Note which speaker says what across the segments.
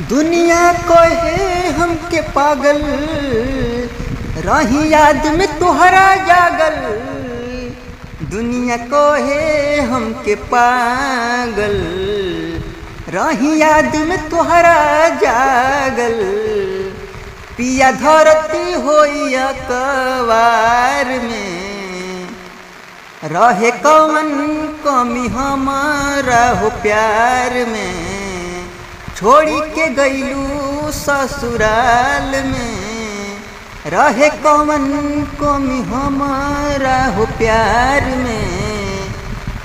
Speaker 1: दुनिया कहे हमके पागल, रही याद में तुहरा जागल। दुनिया कहे हमके पागल, रही याद में तुहरा जागल। पिया धरती होइया कवार में, रहे कौन कमी हमारा हो प्यार में। छोड़ी के गईलू ससुराल में, रहे कौन कमी हमारा हो प्यार में।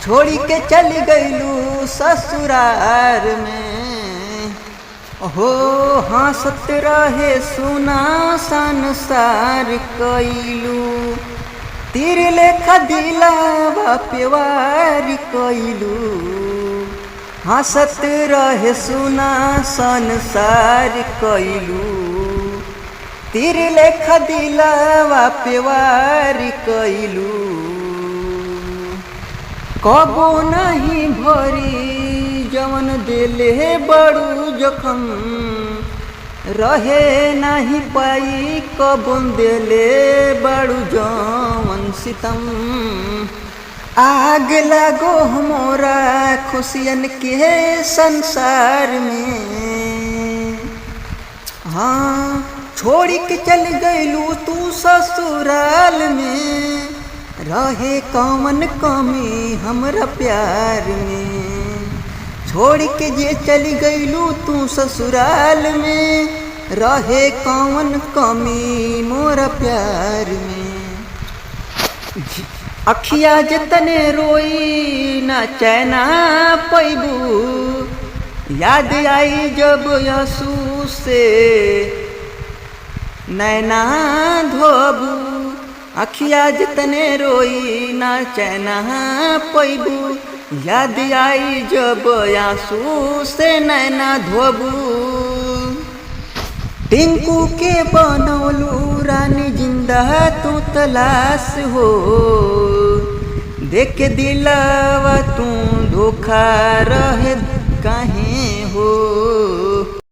Speaker 1: छोड़ी के चली गईलू ससुराल में। हो हंसत रहे सुना संसार कईलू, तीर लेखा दिलावा प्यार कईलू। हंसत रहे सुना संसार कईलू, तीर लेखा दिलावा प्यार कईलू। कबो नहीं भरी जवन दिले बड़ू जखम, रहे नहीं पाई कबो दिले बड़ू जवन सितम। आग लागो मोरा खुशियन के संसार में। हाँ छोड़ी के चल गईलू तू ससुराल में, रहे कौन कमी हमरा प्यार में। छोड़ के जे चली गईलू तू ससुराल में, रहे कौन कमी मोरा प्यार में। अखिया जतने रोई ना चैना पैबू, याद आई जब आंसू से नैना धोबू। अखिया जतने रोई ना चैना पैबू, याद आई जब आंसू से नैना धोबू। टिंकू के बनौलू रानी जिंदा तू तलाश हो, देख दिलावा तू धोखा रहे काहे हो।